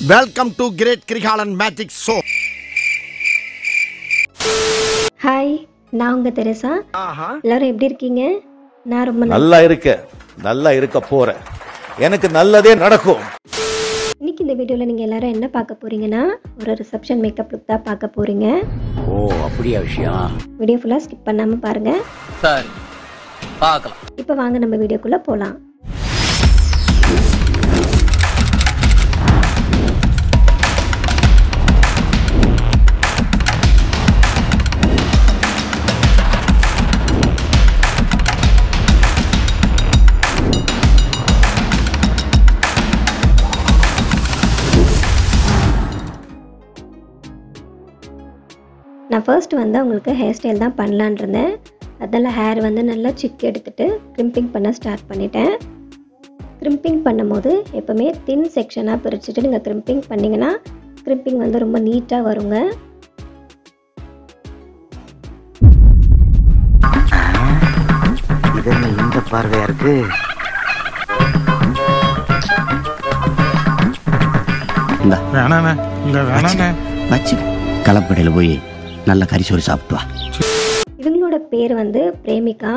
Welcome to Great Krigalan Magic Show. Hi, நான் உங்க Teresa. எல்லாரும் எப்படி இருக்கீங்க? நான் ரொம்ப நல்லா இருக்க போறேன். எனக்கு நல்லதே நடக்கும். இன்னைக்கு இந்த வீடியோல நீங்க எல்லாரும் என்ன பார்க்க போறீங்கன்னா ஒரு ரிசப்ஷன் மேக்கப் லுக் தான் பார்க்க போறீங்க. ஓ, அப்படியே விஷயம். வீடியோ ஃபுல்லா ஸ்கிப் பண்ணாம பாருங்க. சரி, பார்க்கலாம். இப்போ வாங்க நம்ம வீடியோக்குள்ள போலாம். நான் ஃபர்ஸ்ட் வந்து அவங்களுக்கு ஹேர் ஸ்டைல் தான் பண்ணலான் இருந்தேன். அதனால் ஹேர் வந்து நல்லா சிக் எடுத்துகிட்டு க்ரிம்பிங் பண்ண ஸ்டார்ட் பண்ணிட்டேன். க்ரிம்பிங் பண்ணும்போது எப்போவுமே தின் செக்ஷனாக பிரிச்சுட்டு நீங்கள் க்ரிம்பிங் பண்ணிங்கன்னா க்ரிம்பிங் வந்து ரொம்ப நீட்டாக வருங்க. இந்த பார்வையா இருக்கு. கலப்படையில் போய் நல்ல கறிச்சோறு சாப்பிட்டு வா. இவங்களோட பேர் வந்து பிரேமிகா.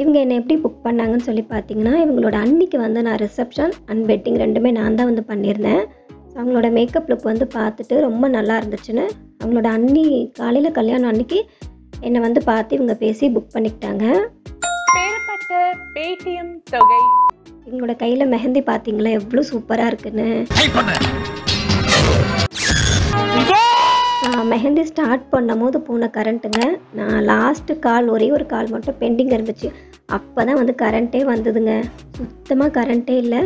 இவங்க என்னை எப்படி புக் பண்ணாங்கன்னு சொல்லி பார்த்தீங்கன்னா, இவங்களோட அன்னிக்கு வந்து நான் ரிசப்ஷன் அண்ட் வெட்டிங் ரெண்டுமே நான் தான் வந்து பண்ணியிருந்தேன். ஸோ அவங்களோட மேக்கப் லுக் வந்து பார்த்துட்டு ரொம்ப நல்லா இருந்துச்சுன்னு அவங்களோட அன்னி காலையில் கல்யாணம் அன்னைக்கு என்னை வந்து பார்த்து இவங்க பேசி புக் பண்ணிக்கிட்டாங்க. இவங்களோட கையில் மெஹந்தி பார்த்தீங்களா எவ்வளோ சூப்பராக இருக்குன்னு. மெஹந்தி ஸ்டார்ட் பண்ணும் போது போன கரண்ட்டுங்க. நான் லாஸ்ட்டு கால் ஒரே ஒரு கால் மட்டும் பெண்டிங் இருந்துச்சு. அப்போ தான் வந்து கரண்ட்டே வந்ததுங்க. சுத்தமாக கரண்ட்டே இல்லை.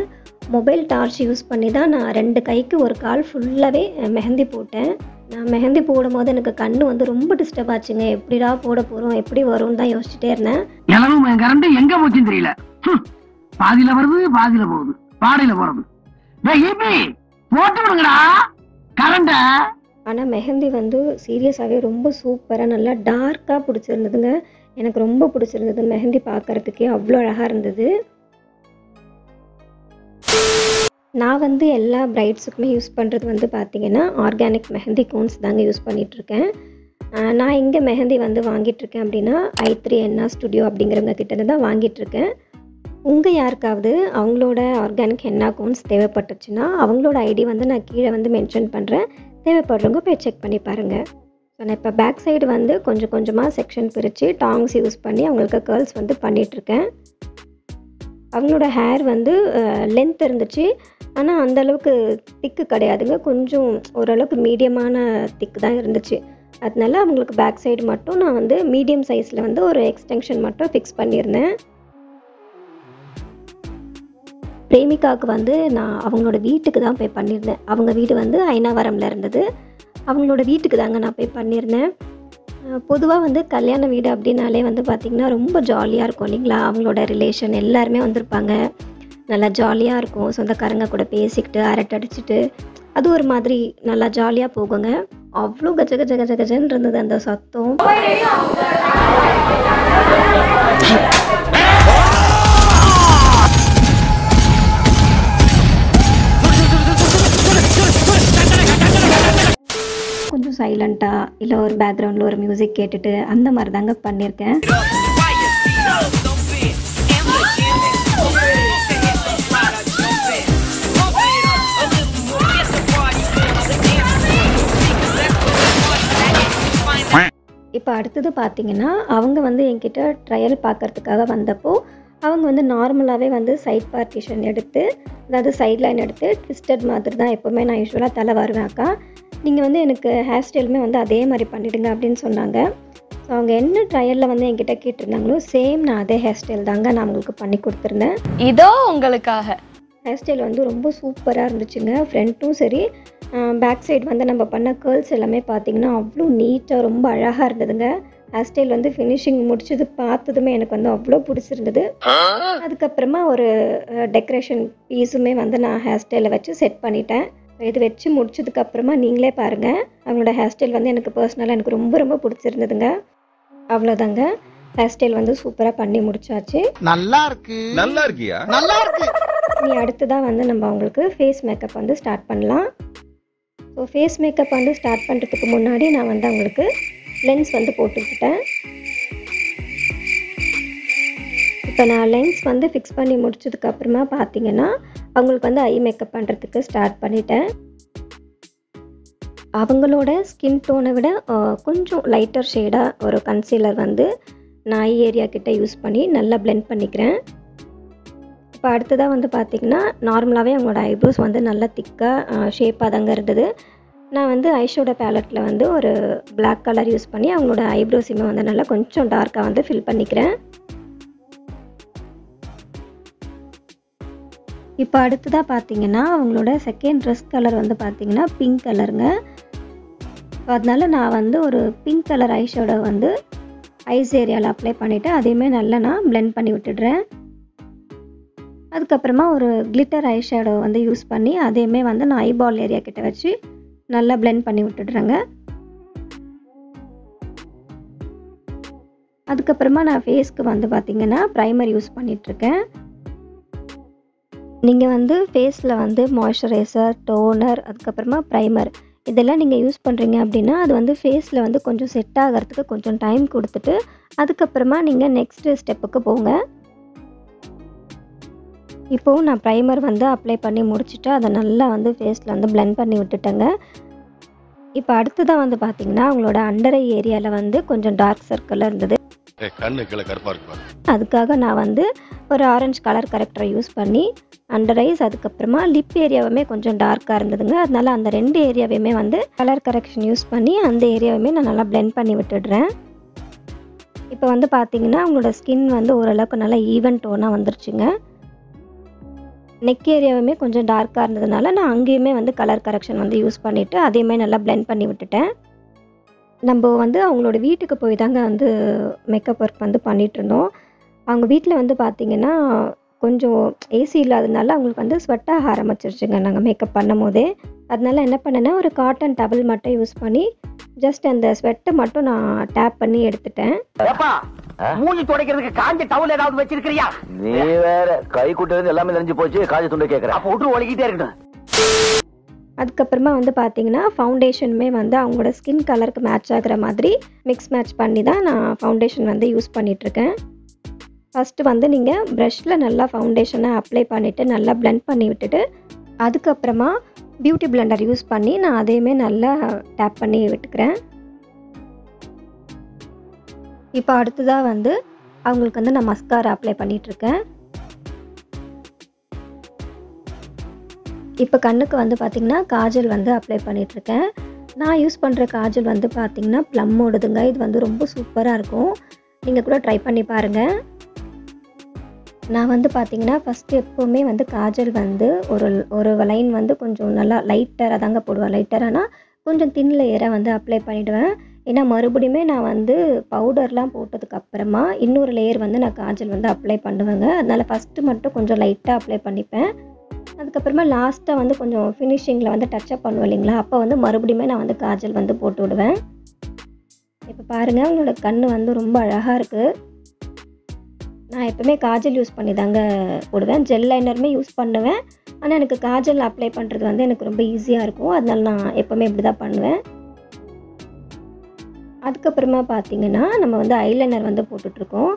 மொபைல் டார்ச் யூஸ் பண்ணி தான் நான் 2 கைக்கு ஒரு கால் ஃபுல்லாகவே மெஹந்தி போட்டேன். நான் மெஹந்தி போடும் போது எனக்கு கண்ணு வந்து ரொம்ப டிஸ்டர்ப் ஆச்சுங்க. எப்படிடா போட போகிறோம், எப்படி வரும்னு தான் யோசிச்சுட்டே இருந்தேன். கரண்ட் எங்க போச்சுன்னு தெரியல. பாதியில வருது, பாதியில போகுது, பாடையில போறது. போட்டு விடுங்கடா கரண்ட. ஆனால் மெஹந்தி வந்து சீரியஸாகவே ரொம்ப சூப்பராக நல்லா டார்க்காக பிடிச்சிருந்ததுங்க. எனக்கு ரொம்ப பிடிச்சிருந்தது. மெஹந்தி பார்க்குறதுக்கே அவ்வளோ அழகாக இருந்தது. நான் வந்து எல்லா பிரைட்ஸுக்குமே யூஸ் பண்ணுறது வந்து பார்த்திங்கன்னா ஆர்கானிக் மெஹந்தி கோன்ஸ் தாங்க யூஸ் பண்ணிகிட்ருக்கேன். நான் எங்கே மெஹந்தி வந்து வாங்கிட்டுருக்கேன் அப்படின்னா i3NR ஸ்டுடியோ அப்படிங்கிறவங்க கிட்டே தான் வாங்கிட்டுருக்கேன். உங்கள் யாருக்காவது அவங்களோட ஆர்கானிக் ஹென்னா கோன்ஸ் தேவைப்பட்டுச்சுன்னா அவங்களோட ஐடி வந்து நான் கீழே வந்து மென்ஷன் பண்ணுறேன். தேவைப்படுறவங்க போய் செக் பண்ணி பாருங்கள். ஸோ நான் இப்போ பேக் சைடு வந்து கொஞ்சம் கொஞ்சமாக செக்ஷன் பிரித்து டாங்ஸ் யூஸ் பண்ணி அவங்களுக்கு கேர்ள்ஸ் வந்து பண்ணிகிட்ருக்கேன். அவங்களோட ஹேர் வந்து லென்த் இருந்துச்சு, ஆனால் அந்தளவுக்கு திக்கு கிடையாதுங்க. கொஞ்சம் ஓரளவுக்கு மீடியமான திக்கு தான் இருந்துச்சு. அதனால அவங்களுக்கு பேக் சைடு மட்டும் நான் வந்து மீடியம் சைஸில் வந்து ஒரு எக்ஸ்டென்ஷன் மட்டும் ஃபிக்ஸ் பண்ணியிருந்தேன். பிரேமிகாவுக்கு வந்து நான் அவங்களோட வீட்டுக்கு தான் போய் பண்ணியிருந்தேன். அவங்க வீடு வந்து ஐனாவரமில் இருந்தது. அவங்களோட வீட்டுக்கு தாங்க நான் போய் பண்ணியிருந்தேன். பொதுவாக வந்து கல்யாண வீடு அப்படின்னாலே வந்து பார்த்திங்கன்னா ரொம்ப ஜாலியாக இருக்கும் இல்லைங்களா. அவங்களோட ரிலேஷன் எல்லாருமே வந்திருப்பாங்க. நல்லா ஜாலியாக இருக்கும். சொந்தக்காரங்க கூட பேசிக்கிட்டு அரட்டை அடிச்சுட்டு அது ஒரு மாதிரி நல்லா ஜாலியாக போகுங்க. அவ்வளோ கஜ கஜ கஜ கஜன்னு இருந்தது அந்த சத்தம். கொஞ்சம் சைலண்ட்டாக இல்லை ஒரு பேக்ரவுண்டில் ஒரு மியூசிக் கேட்டுட்டு அந்த மாதிரி தாங்க பண்ணியிருக்கேன். இப்போ அடுத்தது பார்த்திங்கன்னா அவங்க வந்து என்கிட்ட ட்ரையல் பார்க்குறதுக்காக வந்தப்போ அவங்க வந்து நார்மலாகவே வந்து சைட் பார்ட்டிஷன் எடுத்து, அதாவது சைட் லைன் எடுத்து ட்விஸ்டட் மாதிரி தான் எப்போவுமே நான் யூஸ்வலாக தலை வருவேன். அக்கா நீங்கள் வந்து எனக்கு ஹேர் ஸ்டைலுமே வந்து அதே மாதிரி பண்ணிவிடுங்க அப்படின்னு சொன்னாங்க. ஸோ அவங்க என்ன ட்ரையலில் வந்து என்கிட்ட கேட்டிருந்தாங்களோ சேம் நான் அதே ஹேர் ஸ்டைல் தாங்க நான் அவங்களுக்கு பண்ணி கொடுத்துருந்தேன். இதோ உங்களுக்காக. ஹேர் ஸ்டைல் வந்து ரொம்ப சூப்பராக இருந்துச்சுங்க. ஃப்ரண்ட்டும் சரி, பேக் சைடு வந்து நம்ம பண்ண கேர்ள்ஸ் எல்லாமே பார்த்திங்கன்னா அவ்வளோ நீட்டாக ரொம்ப அழகாக இருந்ததுங்க. ஹேர் ஸ்டைல் வந்து ஃபினிஷிங் முடிச்சது பார்த்ததுமே எனக்கு வந்து அவ்வளோ பிடிச்சிருந்தது. அதுக்கப்புறமா ஒரு டெக்கரேஷன் பீஸுமே வந்து நான் ஹேர் ஸ்டைலை வச்சு செட் பண்ணிட்டேன். இது வச்சு முடிச்சதுக்கப்புறமா நீங்களே பாருங்கள். அவங்களோட ஹேர் ஸ்டைல் வந்து எனக்கு பர்சனலாக எனக்கு ரொம்ப ரொம்ப பிடிச்சிருந்ததுங்க. அவ்வளோதாங்க. ஹேர் ஸ்டைல் வந்து சூப்பராக பண்ணி முடிச்சாச்சு. நல்லா இருக்கு. நல்லா இருக்கியா? நல்லா இருக்கு. இனி அடுத்ததாக வந்து நம்ம அவங்களுக்கு ஃபேஸ் மேக்கப் வந்து ஸ்டார்ட் பண்ணலாம். ஸோ ஃபேஸ் மேக்கப் வந்து ஸ்டார்ட் பண்ணுறதுக்கு முன்னாடி நான் வந்து அவங்களுக்கு லென்ஸ் வந்து போட்டுக்கிட்டேன். இப்போ நான் லென்ஸ் வந்து ஃபிக்ஸ் பண்ணி முடிச்சதுக்கப்புறமா பார்த்தீங்கன்னா அவங்களுக்கு வந்து ஐ மேக்கப் பண்ணுறதுக்கு ஸ்டார்ட் பண்ணிட்டேன். அவங்களோட ஸ்கின் டோனை விட கொஞ்சம் லைட்டர் ஷேடாக ஒரு கன்சீலர் வந்து நான் ஐ ஏரியா கிட்ட யூஸ் பண்ணி நல்லா பிளெண்ட் பண்ணிக்கிறேன். இப்போ அடுத்ததாக வந்து பார்த்திங்கன்னா நார்மலாகவே அவங்களோட ஐப்ரோஸ் வந்து நல்லா திக்காக ஷேப்பாக தாங்க இருந்தது. நான் வந்து ஐஷோட பேலட்டில் வந்து ஒரு பிளாக் கலர் யூஸ் பண்ணி அவங்களோட ஐப்ரோஸுமே வந்து நல்லா கொஞ்சம் டார்க்காக வந்து ஃபில் பண்ணிக்கிறேன். இப்போ அடுத்ததாக பார்த்தீங்கன்னா அவங்களோட செகண்ட் ட்ரெஸ் கலர் வந்து பார்த்திங்கன்னா பிங்க் கலருங்க. அதனால நான் வந்து ஒரு பிங்க் கலர் ஐஷேடோ வந்து ஐஸ் ஏரியாவில் அப்ளை பண்ணிவிட்டு அதையுமே நல்லா நான் பிளெண்ட் பண்ணி விட்டுடுறேன். அதுக்கப்புறமா ஒரு கிளிட்டர் ஐஷேடோ வந்து யூஸ் பண்ணி அதையுமே வந்து நான் ஐபால் ஏரியா கிட்ட வச்சு நல்லா பிளெண்ட் பண்ணி விட்டுடுறேங்க. அதுக்கப்புறமா நான் ஃபேஸ்க்கு வந்து பார்த்திங்கன்னா ப்ரைமர் யூஸ் பண்ணிகிட்ருக்கேன். நீங்கள் வந்து ஃபேஸில் வந்து மாய்ஸ்சரைசர், டோனர், அதுக்கப்புறமா ப்ரைமர் இதெல்லாம் நீங்கள் யூஸ் பண்ணுறீங்க அப்படின்னா அது வந்து ஃபேஸில் வந்து கொஞ்சம் செட் ஆகிறதுக்கு கொஞ்சம் டைம் கொடுத்துட்டு அதுக்கப்புறமா நீங்கள் நெக்ஸ்ட்டு ஸ்டெப்புக்கு போங்க. இப்போவும் நான் ப்ரைமர் வந்து அப்ளை பண்ணி முடிச்சுட்டு அதை நல்லா வந்து ஃபேஸில் வந்து பிளெண்ட் பண்ணி விட்டுட்டேங்க. இப்போ அடுத்ததாக வந்து பார்த்திங்கன்னா அவங்களோட அண்டர் ஐ ஏரியாவில் வந்து கொஞ்சம் டார்க் சர்க்கிளாக இருந்தது. அதுக்காக நான் வந்து ஒரு ஆரஞ்சு கலர் கரெக்டரை யூஸ் பண்ணி அண்டர் ஐஸ் அதுக்கப்புறமா லிப் ஏரியாவுமே கொஞ்சம் டார்க்காக இருந்ததுங்க. அதனால அந்த 2 ஏரியாவையுமே வந்து கலர் கரெக்ஷன் யூஸ் பண்ணி அந்த ஏரியாவுமே நான் நல்லா பிளெண்ட் பண்ணி விட்டுடுறேன். இப்போ வந்து பார்த்திங்கன்னா அவங்களோட ஸ்கின் வந்து ஓரளவுக்கு நல்லா ஈவன் டோனாக வந்துருச்சுங்க. நெக் ஏரியாவுமே கொஞ்சம் டார்க்காக இருந்ததுனால நான் அங்கேயுமே வந்து கலர் கரெக்ஷன் வந்து யூஸ் பண்ணிவிட்டு அதையுமே நல்லா பிளெண்ட் பண்ணி விட்டுட்டேன். நம்ம வந்து அவங்களோட வீட்டுக்கு போய் தாங்க வந்து மேக்கப் ஒர்க் வந்து பண்ணிகிட்ருந்தோம். அவங்க வீட்டில் வந்து பார்த்திங்கன்னா கொஞ்சம் ஏசி இல்லாததுனால அவங்களுக்கு வந்து ஸ்வெட்டாக ஆரம்பிச்சிருச்சுங்க நாங்கள் மேக்கப் பண்ணும் போதே. அதனால என்ன பண்ணேன்னா ஒரு காட்டன் டவல் மட்டும் யூஸ் பண்ணி ஜஸ்ட் அந்த ஸ்வெட்டை மட்டும் நான் டேப் பண்ணி எடுத்துட்டேன். மூஞ்சி துடைக்கிறதுக்கு காஞ்ச டவல் ஏதாவது வச்சிருக்கிறியா? நீ வேற கை குட்டது எல்லாமே நெஞ்சு போச்சு, காஞ்ச துண்டை கேட்குறேன். அப்போ விட்டு ஒழுகிட்டே இருக்கட்டும். அதுக்கப்புறமா வந்து பார்த்திங்கன்னா ஃபவுண்டேஷனுமே வந்து அவங்களோட ஸ்கின் கலருக்கு மேட்ச் ஆகிற மாதிரி மிக்ஸ் மேட்ச் பண்ணி தான் நான் ஃபவுண்டேஷன் வந்து யூஸ் பண்ணிகிட்ருக்கேன். ஃபஸ்ட்டு வந்து நீங்கள் ப்ரஷில் நல்லா ஃபவுண்டேஷனை அப்ளை பண்ணிவிட்டு நல்லா பிளெண்ட் பண்ணி விட்டுட்டு அதுக்கப்புறமா பியூட்டி பிளெண்டர் யூஸ் பண்ணி நான் அதையுமே நல்லா டேப் பண்ணி விட்டுக்கிறேன். இப்போ அடுத்ததாக வந்து அவங்களுக்கு வந்து நான் மஸ்காரா அப்ளை பண்ணிகிட்ருக்கேன். இப்போ கண்ணுக்கு வந்து பார்த்திங்கன்னா காஜல் வந்து அப்ளை பண்ணிகிட்ருக்கேன். நான் யூஸ் பண்ணுற காஜல் வந்து பார்த்திங்கன்னா ப்ளம்மோடதுங்க. இது வந்து ரொம்ப சூப்பராக இருக்கும். நீங்கள் கூட ட்ரை பண்ணி பாருங்கள். நான் வந்து பார்த்திங்கன்னா ஃபஸ்ட்டு எப்போவுமே வந்து காஜல் வந்து ஒரு லைன் வந்து கொஞ்சம் நல்லா லைட்டராக தாங்க போடுவேன். லைட்டரானா கொஞ்சம் தின் லேயராக வந்து அப்ளை பண்ணிவிடுவேன். ஏன்னா மறுபடியுமே நான் வந்து பவுடர்லாம் போட்டதுக்கப்புறமா இன்னொரு லேயர் வந்து நான் காஜல் வந்து அப்ளை பண்ணுவேங்க. அதனால் ஃபஸ்ட்டு மட்டும் கொஞ்சம் லைட்டாக அப்ளை பண்ணிப்பேன். அதுக்கப்புறமா லாஸ்ட்டாக வந்து கொஞ்சம் ஃபினிஷிங்கில் வந்து டச்சப் பண்ணுவேன் இல்லைங்களா, அப்போ வந்து மறுபடியுமே நான் வந்து காஜல் வந்து போட்டு விடுவேன். இப்போ பாருங்கள் அவங்களோட கண் வந்து ரொம்ப அழகாக இருக்குது. நான் எப்போவுமே காஜல் யூஸ் பண்ணி தாங்க போடுவேன். ஜெல் லைனருமே யூஸ் பண்ணுவேன். ஆனால் எனக்கு காஜல் அப்ளை பண்ணுறது வந்து எனக்கு ரொம்ப ஈஸியாக இருக்கும். அதனால நான் எப்போவுமே இப்படி தான் பண்ணுவேன். அதுக்கப்புறமா பார்த்திங்கன்னா நம்ம வந்து ஐலைனர் வந்து போட்டுட்ருக்கோம்.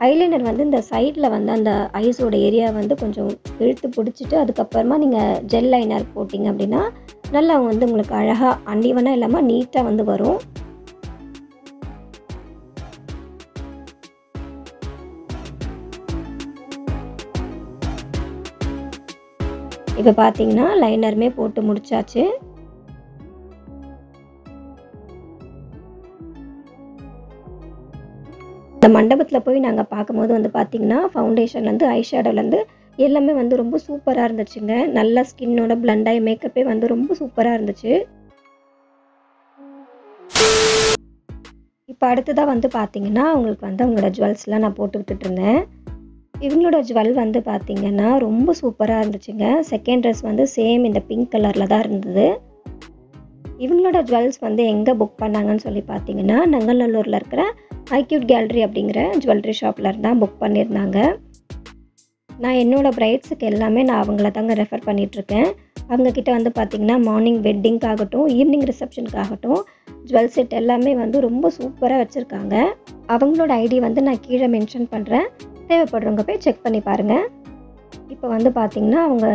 ஐலைனர் வந்து இந்த சைடில் வந்து அந்த ஐஸோட ஏரியா வந்து கொஞ்சம் இழுத்து பிடிச்சிட்டு அதுக்கப்புறமா நீங்கள் ஜெல் லைனர் போட்டிங்க அப்படின்னா நல்லா வந்து உங்களுக்கு அழகாக அன்ஈவனாக இல்லாமல் நீட்டாக வந்து வரும். இப்போ பார்த்தீங்கன்னா லைனருமே போட்டு முடிச்சாச்சு. இந்த மண்டபத்தில் போய் நாங்கள் பார்க்கும்போது வந்து பார்த்திங்கன்னா ஃபவுண்டேஷன்லேருந்து ஐஷேடோலேருந்து எல்லாமே வந்து ரொம்ப சூப்பராக இருந்துச்சுங்க. நல்ல ஸ்கின்னோட பிளண்டாகி மேக்கப்பே வந்து ரொம்ப சூப்பராக இருந்துச்சு. இப்போ அடுத்ததாக வந்து பார்த்திங்கன்னா அவங்களுக்கு வந்து அவங்களோட ஜுவல்ஸ்லாம் நான் போட்டு விட்டுட்டு இருந்தேன். இவங்களோட ஜுவல் வந்து பார்த்திங்கன்னா ரொம்ப சூப்பராக இருந்துச்சுங்க. செகண்ட் ட்ரெஸ் வந்து சேம் இந்த பிங்க் கலரில் தான் இருந்தது. இவங்களோட ஜுவல்ஸ் வந்து எங்கே புக் பண்ணாங்கன்னு சொல்லி பார்த்தீங்கன்னா நங்கநல்லூரில் இருக்கிற ஐக்யூட் கேலரி அப்படிங்கிற ஜுவல்லரி ஷாப்பில் தான் புக் பண்ணியிருந்தாங்க. நான் என்னோடய பிரைட்ஸுக்கு எல்லாமே நான் அவங்கள தாங்க ரெஃபர் பண்ணிகிட்ருக்கேன். அவங்கக்கிட்ட வந்து பார்த்திங்கன்னா மார்னிங் வெட்டிங்காகட்டும், ஈவினிங் ரிசப்ஷனுக்காகட்டும் ஜுவல் செட் எல்லாமே வந்து ரொம்ப சூப்பராக வச்சுருக்காங்க. அவங்களோட ஐடி வந்து நான் கீழே மென்ஷன் பண்ணுறேன். தேவைப்படுறவங்க போய் செக் பண்ணி பாருங்கள். இப்போ வந்து பார்த்திங்கன்னா அவங்க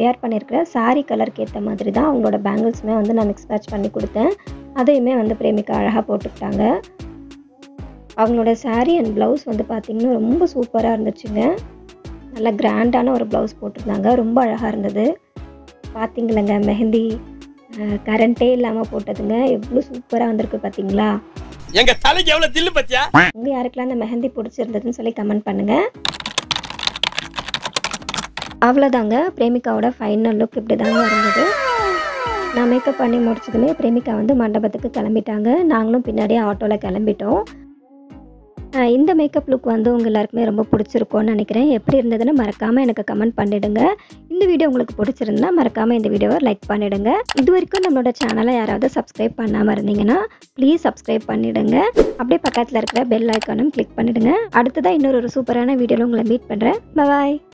வேர் பண்ணியிருக்கிற சாரீ கலருக்கு ஏற்ற மாதிரி தான் அவங்களோட பேங்கிள்ஸுமே வந்து நான் மிக்ஸ் மேட்ச் பண்ணி கொடுத்தேன். அதையுமே வந்து பிரேமிகா அழகாக போட்டுக்கிட்டாங்க. அவங்களோட சாரீ அண்ட் ப்ளவுஸ் வந்து பார்த்திங்கன்னா ரொம்ப சூப்பராக இருந்துச்சுங்க. நல்லா கிராண்டான ஒரு ப்ளவுஸ் போட்டிருந்தாங்க. ரொம்ப அழகாக இருந்தது. பார்த்திங்களங்க மெஹந்தி கரண்ட்டே இல்லாமல் போட்டதுங்க. எவ்வளோ சூப்பராக வந்திருக்கு பார்த்தீங்களா? எங்க தலைக்கு எவ்வளவு தில்லு பத்தியா? உங்க யாருக்கெல்லாம் அந்த மெஹந்தி பிடிச்சிருந்ததுன்னு சொல்லி கமெண்ட் பண்ணுங்கள். அவ்வளோதாங்க, பிரேமிகாவோட ஃபைனல் லுக் இப்படி தாங்க இருந்தது. நான் மேக்கப் பண்ணி முடிச்சதுமே பிரேமிகா வந்து மண்டபத்துக்கு கிளம்பிட்டாங்க. நாங்களும் பின்னாடியே ஆட்டோவில் கிளம்பிட்டோம். இந்த மேக்கப் லுக் வந்து உங்கள் எல்லாருக்குமே ரொம்ப பிடிச்சிருக்கோன்னு நினைக்கிறேன். எப்படி இருந்ததுன்னு மறக்காமல் எனக்கு கமெண்ட் பண்ணிவிடுங்க. இந்த வீடியோ உங்களுக்கு பிடிச்சிருந்தா மறக்காமல் இந்த வீடியோவை லைக் பண்ணிவிடுங்க. இது வரைக்கும் நம்மளோட சேனலை யாராவது சப்ஸ்கிரைப் பண்ணாமல் இருந்தீங்கன்னா ப்ளீஸ் சப்ஸ்கிரைப் பண்ணிவிடுங்க. அப்படியே பக்கத்தில் இருக்கிற பெல் ஐக்கானும் கிளிக் பண்ணிவிடுங்க. அடுத்ததாக இன்னொரு சூப்பரான வீடியோவில் உங்களை மீட் பண்ணுறேன். பாய்.